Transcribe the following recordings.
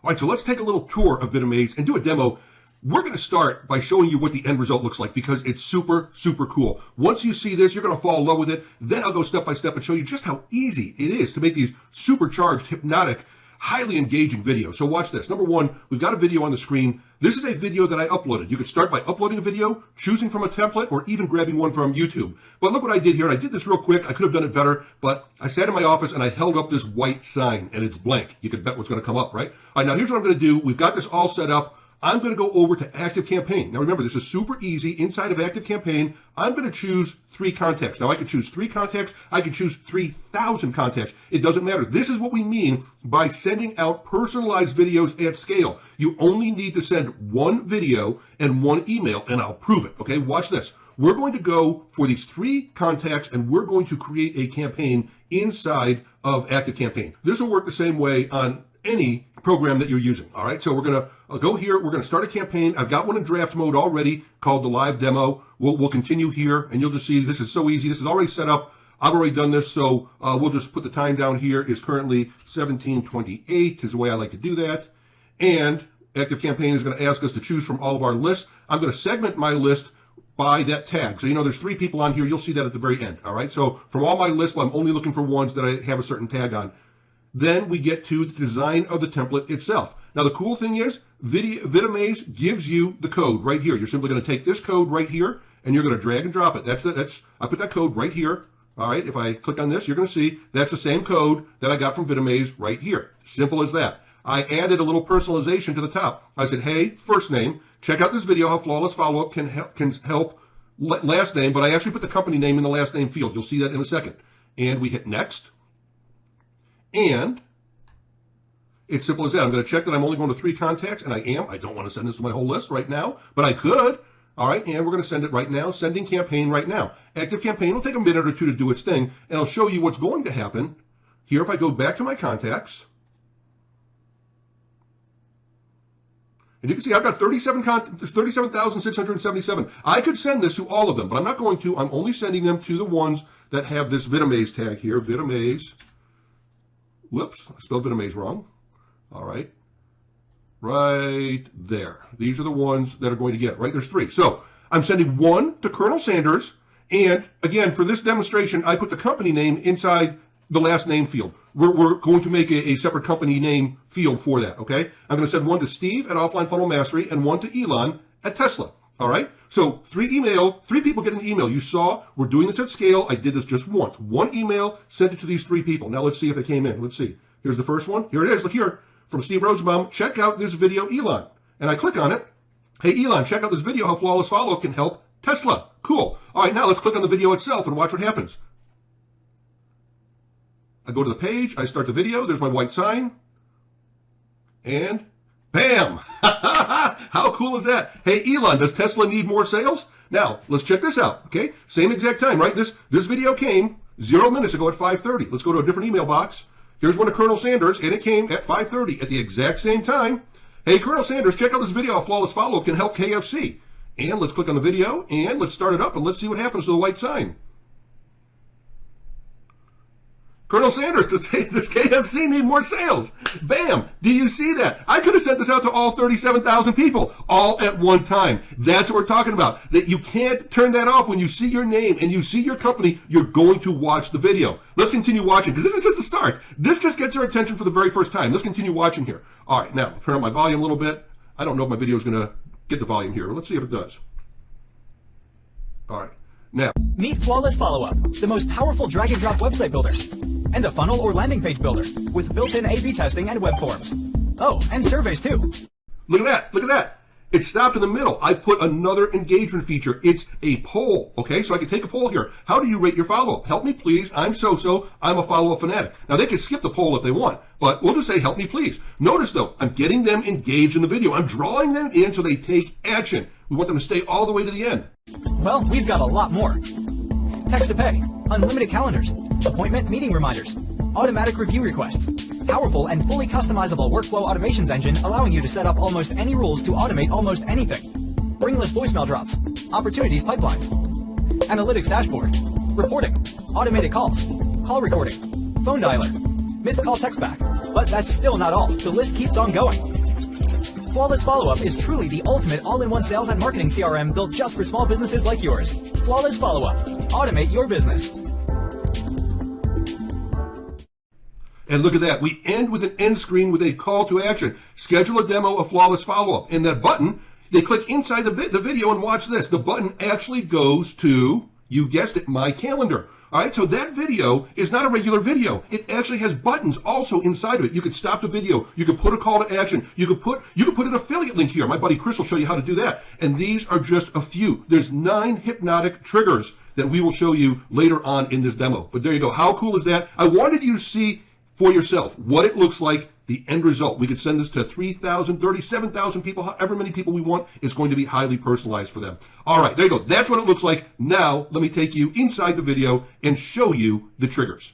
All right, so let's take a little tour of VidAmaze and do a demo. We're going to start by showing you what the end result looks like because it's super, super cool. Once you see this, you're going to fall in love with it. Then I'll go step by step and show you just how easy it is to make these supercharged, hypnotic, highly engaging videos. So watch this. Number one, we've got a video on the screen. This is a video that I uploaded. You could start by uploading a video, choosing from a template, or even grabbing one from YouTube. But look what I did here. I did this real quick. I could have done it better, but I sat in my office and I held up this white sign, and it's blank. You could bet what's going to come up, right? All right, now here's what I'm going to do. We've got this all set up. I'm going to go over to ActiveCampaign. Now remember, this is super easy. Inside of ActiveCampaign, I'm going to choose 3 contacts. Now I could choose 3 contacts. I could choose 3,000 contacts. It doesn't matter. This is what we mean by sending out personalized videos at scale. You only need to send 1 video and 1 email, and I'll prove it. Okay, watch this. We're going to go for these 3 contacts, and we're going to create a campaign inside of ActiveCampaign. This will work the same way on any program that you're using. All right, so we're going to go here. We're going to start a campaign. I've got one in draft mode already called the live demo. We'll continue here, and you'll just see this is so easy. This is already set up. I've already done this, so we'll just put the time down here. Is currently 17:28 is the way I like to do that. And ActiveCampaign is going to ask us to choose from all of our lists. I'm going to segment my list by that tag. So, you know, there's 3 people on here. You'll see that at the very end. All right, so from all my lists, I'm only looking for ones that I have a certain tag on. Then we get to the design of the template itself. Now, the cool thing is VidAmaze gives you the code right here. You're simply going to take this code right here, and you're going to drag and drop it. I put that code right here. All right, if I click on this, you're going to see that's the same code that I got from VidAmaze right here. Simple as that. I added a little personalization to the top. I said, hey, first name, check out this video, how flawless follow-up can help last name, but I actually put the company name in the last name field. You'll see that in a second. And we hit next. And it's simple as that. I'm going to check that I'm only going to 3 contacts, and I am. I don't want to send this to my whole list right now, but I could. All right, and we're going to send it right now. Sending campaign right now. ActiveCampaign will take a minute or 2 to do its thing, and I'll show you what's going to happen. Here, if I go back to my contacts, and you can see I've got 37,677. I could send this to all of them, but I'm not going to. I'm only sending them to the ones that have this VidAmaze tag here, VidAmaze. Whoops, I spelled VidAmaze wrong. All right. Right there. These are the ones that are going to get it, right? There's 3. So I'm sending 1 to Colonel Sanders. And again, for this demonstration, I put the company name inside the last name field. We're going to make a separate company name field for that, okay? I'm going to send 1 to Steve at Offline Funnel Mastery and 1 to Elon at Tesla. All right, so 3 people get an email. You saw we're doing this at scale. I did this just once. 1 email, sent it to these 3 people. Now let's see if they came in. Let's see. Here's the first one. Here it is. Look here. From Steve Rosenbaum. Check out this video, Elon. And I click on it. Hey, Elon, check out this video, how flawless follow-up can help Tesla. Cool. All right, now let's click on the video itself and watch what happens. I go to the page. I start the video. There's my white sign. And bam! How cool is that? Hey, Elon, does Tesla need more sales? Now, let's check this out, okay? Same exact time, right? This video came 0 minutes ago at 5:30. Let's go to a different email box. Here's one to Colonel Sanders, and it came at 5:30 at the exact same time. Hey, Colonel Sanders, check out this video, how flawless follow-up can help KFC. And let's click on the video, and let's start it up, and let's see what happens to the white sign. Colonel Sanders, does KFC need more sales? Bam! Do you see that? I could have sent this out to all 37,000 people, all at one time. That's what we're talking about. That you can't turn that off. When you see your name and you see your company, you're going to watch the video. Let's continue watching, because this is just the start. This just gets our attention for the very first time. Let's continue watching here. All right, now, turn up my volume a little bit. I don't know if my video is going to get the volume here. Let's see if it does. All right, now. Meet Flawless Follow-Up, the most powerful drag-and-drop website builder. And a funnel or landing page builder with built-in A/B testing and web forms. Oh, and surveys too. Look at that. Look at that. It stopped in the middle. I put another engagement feature. It's a poll, okay? So I can take a poll here. How do you rate your follow-up? Help me, please. I'm so-so. I'm a follow-up fanatic. Now, they can skip the poll if they want, but we'll just say, help me, please. Notice, though, I'm getting them engaged in the video. I'm drawing them in so they take action. We want them to stay all the way to the end. Well, we've got a lot more. Text to pay, unlimited calendars, appointment meeting reminders, automatic review requests, powerful and fully customizable workflow automations engine allowing you to set up almost any rules to automate almost anything, ringless voicemail drops, opportunities pipelines, analytics dashboard, reporting, automated calls, call recording, phone dialer, missed call text back. But that's still not all. The list keeps on going. Flawless Follow-Up is truly the ultimate all-in-one sales and marketing CRM built just for small businesses like yours. Flawless Follow-Up. Automate your business. And look at that. We end with an end screen with a call to action. Schedule a demo of Flawless Follow-Up. And that button, they click inside the video and watch this. The button actually goes to, you guessed it, my calendar. All right, so that video is not a regular video. It actually has buttons also inside of it. You could stop the video. You could put a call to action. You could put an affiliate link here. My buddy Chris will show you how to do that. And these are just a few. There's 9 hypnotic triggers that we will show you later on in this demo. But there you go. How cool is that? I wanted you to see for yourself what it looks like, the end result. We could send this to 3,000, 37,000 people, however many people we want. It's going to be highly personalized for them. All right, there you go. That's what it looks like. Now, let me take you inside the video and show you the triggers.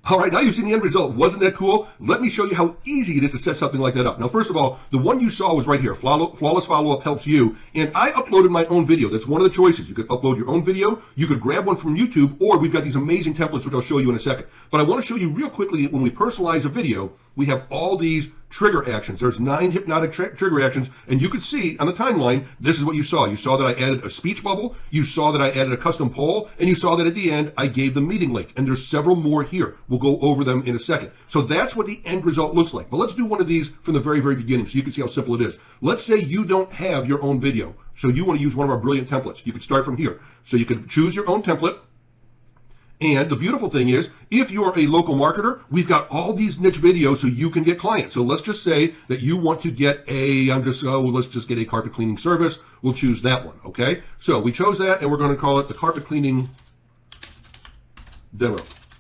All right, now you've seen the end result. Wasn't that cool? Let me show you how easy it is to set something like that up. Now, first of all, the one you saw was right here. Flawless Follow-Up helps you. And I uploaded my own video. That's one of the choices. You could upload your own video. You could grab one from YouTube, or we've got these amazing templates, which I'll show you in a second. But I want to show you real quickly, when we personalize a video, we have all these trigger actions. There's 9 hypnotic trigger actions, and you could see on the timeline, this is what you saw. You saw that I added a speech bubble, you saw that I added a custom poll, and you saw that at the end, I gave the meeting link. And there's several more here. We'll go over them in a second. So that's what the end result looks like. But let's do one of these from the very, very beginning so you can see how simple it is. Let's say you don't have your own video, so you want to use one of our brilliant templates. You could start from here. So you could choose your own template. And the beautiful thing is, if you're a local marketer, we've got all these niche videos so you can get clients. So let's just say that you want to get let's just get a carpet cleaning service. We'll choose that one, okay? So we chose that, and we're going to call it the carpet cleaning demo.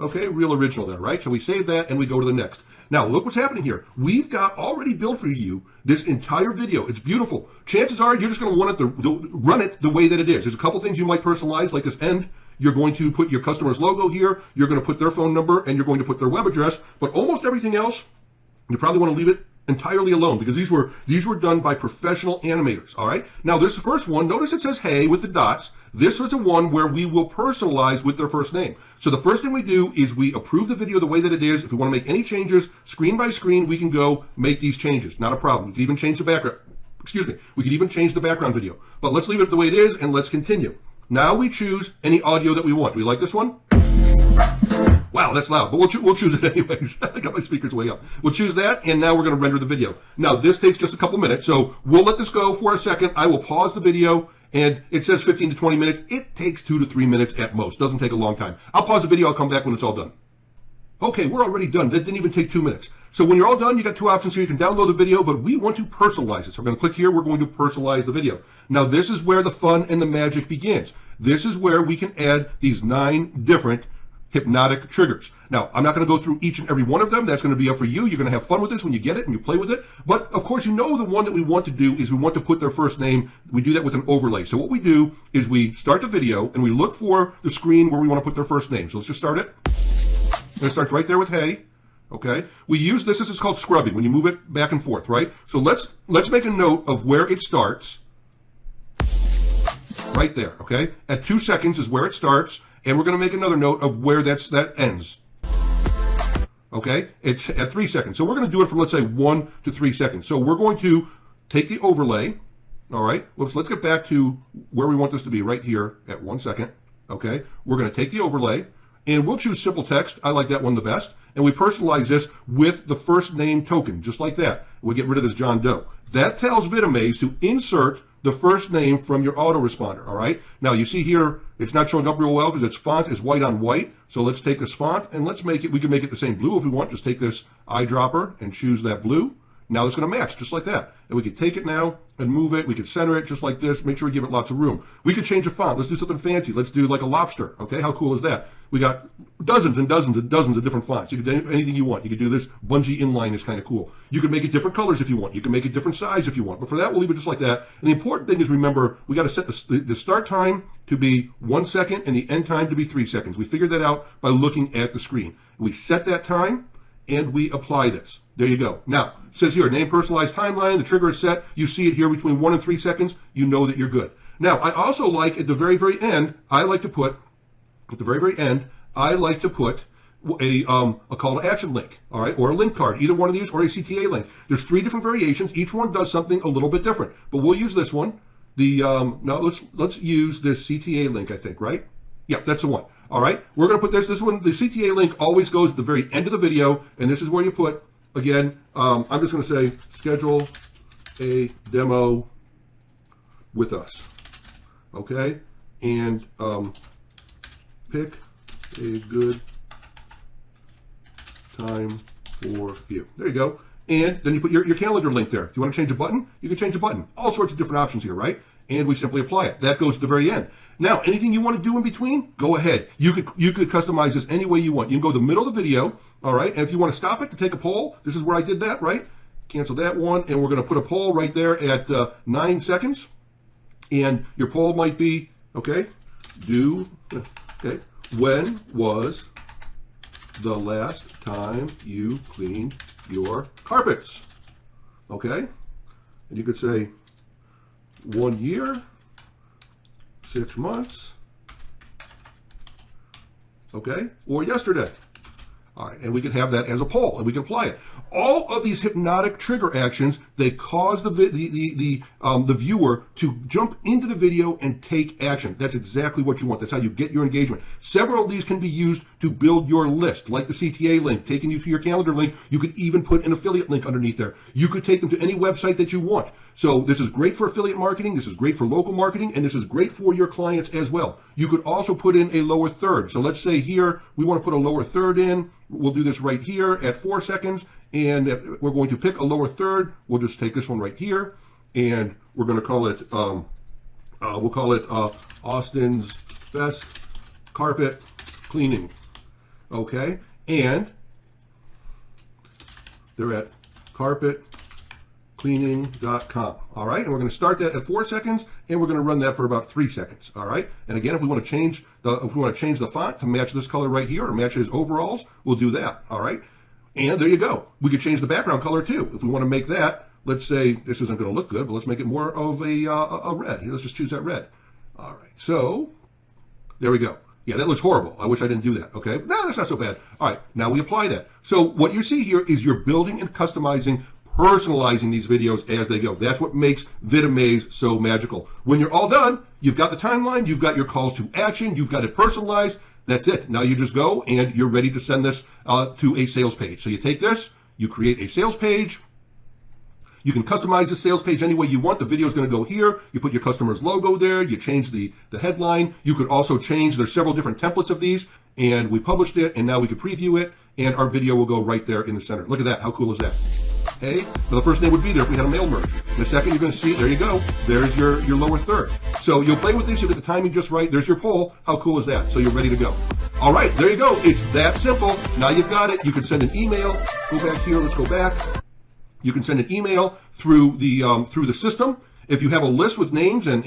Okay, real original there, right? So we save that, and we go to the next. Now, look what's happening here. We've got already built for you this entire video. It's beautiful. Chances are you're just going to want it to run it the way that it is. There's a couple things you might personalize, like this end. You're going to put your customer's logo here. You're going to put their phone number, and you're going to put their web address. But almost everything else, you probably want to leave it entirely alone, because these were done by professional animators. All right. Now, this first one, notice it says "Hey" with the dots. This is the one where we will personalize with their first name. So the first thing we do is we approve the video the way that it is. If we want to make any changes, screen by screen, we can go make these changes. Not a problem. We can even change the background. Excuse me. We can even change the background video. But let's leave it the way it is, and let's continue. Now we choose any audio that we want. Do we like this one? Wow, that's loud, but we'll choose it anyways. I got my speakers way up. We'll choose that, and now we're going to render the video. Now, this takes just a couple minutes, so we'll let this go for a second. I will pause the video, and it says 15 to 20 minutes. It takes 2 to 3 minutes at most. Doesn't take a long time. I'll pause the video. I'll come back when it's all done. Okay, we're already done. That didn't even take 2 minutes. So when you're all done, you got 2 options here. You can download the video, but we want to personalize it. So we're going to click here. We're going to personalize the video. Now, this is where the fun and the magic begins. This is where we can add these 9 different hypnotic triggers. Now, I'm not going to go through each and every one of them. That's going to be up for you. You're going to have fun with this when you get it and you play with it. But, of course, you know the one that we want to do is we want to put their first name. We do that with an overlay. So what we do is we start the video and we look for the screen where we want to put their first name. So let's just start it. And it starts right there with "Hey." Okay. We use this is called scrubbing, when you move it back and forth, right? So let's make a note of where it starts. Right there, okay? At 2 seconds is where it starts, and we're going to make another note of where that ends. Okay? It's at 3 seconds. So we're going to do it from, let's say, 1 to 3 seconds. So we're going to take the overlay. All right? Let's get back to where we want this to be, right here at 1 second. Okay? We're going to take the overlay, and we'll choose simple text. I like that one the best. And we personalize this with the first name token, just like that. We get rid of this John Doe. That tells VidAmaze to insert the first name from your autoresponder, all right? Now, you see here, it's not showing up real well because its font is white on white. So let's take this font and let's make it, we can make it the same blue if we want. Just take this eyedropper and choose that blue. Now it's going to match just like that. And we could take it now and move it. We could center it just like this. Make sure we give it lots of room. We could change the font. Let's do something fancy. Let's do like a lobster. Okay, how cool is that? We got dozens and dozens and dozens of different fonts. You can do anything you want. You can do this. Bungee inline is kind of cool. You can make it different colors if you want. You can make it different size if you want. But for that, we'll leave it just like that. And the important thing is, remember, we got to set the start time to be 1 second and the end time to be 3 seconds. We figured that out by looking at the screen. We set that time and we apply this. There you go. Now, it says here, name personalized timeline. The trigger is set. You see it here between 1 and 3 seconds. You know that you're good. Now, I also like at the very, very end, I like to put a call to action link, all right, or a link card, either one of these, or a CTA link. There's 3 different variations. Each one does something a little bit different, but we'll use this one. Now let's use this CTA link, I think, right? Yeah, that's the one. All right, we're going to put this one. The CTA link always goes at the very end of the video, and this is where you put, again, I'm just going to say, schedule a demo with us, okay? And pick a good time for you. There you go. And then you put your calendar link there. If you want to change a button, you can change a button. All sorts of different options here, right? And we simply apply it. That goes to the very end. Now, anything you want to do in between, go ahead. You could customize this any way you want. You can go to the middle of the video, all right? And if you want to stop it to take a poll, this is where I did that, right? Cancel that one, and we're going to put a poll right there at 9 seconds. And your poll might be, okay, when was the last time you cleaned your carpets? Okay? And you could say 1 year, 6 months, okay? Or yesterday. All right, and we can have that as a poll, and we can apply it. All of these hypnotic trigger actions, they cause the viewer to jump into the video and take action. That's exactly what you want. That's how you get your engagement. Several of these can be used to build your list, like the CTA link, taking you to your calendar link. You could even put an affiliate link underneath there. You could take them to any website that you want. So this is great for affiliate marketing, this is great for local marketing, and this is great for your clients as well. You could also put in a lower third. So let's say here, we want to put a lower third in. We'll do this right here at 4 seconds, and we're going to pick a lower third. We'll just take this one right here, and we're going to call it, we'll call it Austin's Best Carpet Cleaning. Okay, and they're at carpetcleaning.com. All right, and we're going to start that at 4 seconds, and we're going to run that for about 3 seconds. All right, and again, if we want to change the font to match this color right here or match his overalls, we'll do that. All right, and there you go. We could change the background color too if we want to make that. Let's say this isn't going to look good, but let's make it more of a red. Here, let's just choose that red. All right, so there we go. Yeah, that looks horrible. I wish I didn't do that, okay? No, that's not so bad. All right, now we apply that. So what you see here is you're building and customizing, personalizing these videos as they go. That's what makes VidAmaze so magical. When you're all done, you've got the timeline, you've got your calls to action, you've got it personalized. That's it. Now you just go and you're ready to send this to a sales page. So you take this, you create a sales page. You can customize the sales page any way you want. The video is going to go here. You put your customer's logo there. You change the headline. You could also change, there's several different templates of these, and we published it, and now we could preview it, and our video will go right there in the center. Look at that. How cool is that? Hey, well, the first name would be there if we had a mail merge. In a second, you're going to see, there you go. There's your lower third. So you'll play with this. You'll get the timing just right. There's your poll. How cool is that? So you're ready to go. All right, there you go. It's that simple. Now you've got it. You can send an email. Go back here. Let's go back. You can send an email through the system. If you have a list with names and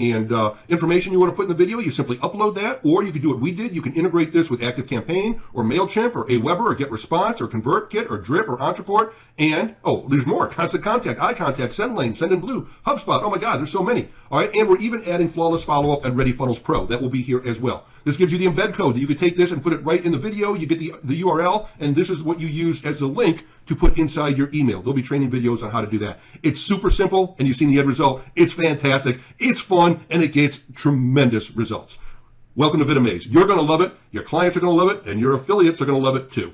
information you want to put in the video, you simply upload that, or you can do what we did. You can integrate this with ActiveCampaign or MailChimp or Aweber or GetResponse or ConvertKit or Drip or Entreport. And, oh, there's more. Constant Contact, iContact, SendLane, Sendinblue, HubSpot. Oh my God, there's so many. All right, and we're even adding Flawless Follow-Up and ReadyFunnels Pro. That will be here as well. This gives you the embed code that you could take this and put it right in the video. You get the URL, and this is what you use as a link to put inside your email. There'll be training videos on how to do that. It's super simple, and you've seen the end result. It's fantastic, it's fun, and it gets tremendous results. Welcome to VidAmaze. You're going to love it, your clients are going to love it, and your affiliates are going to love it too.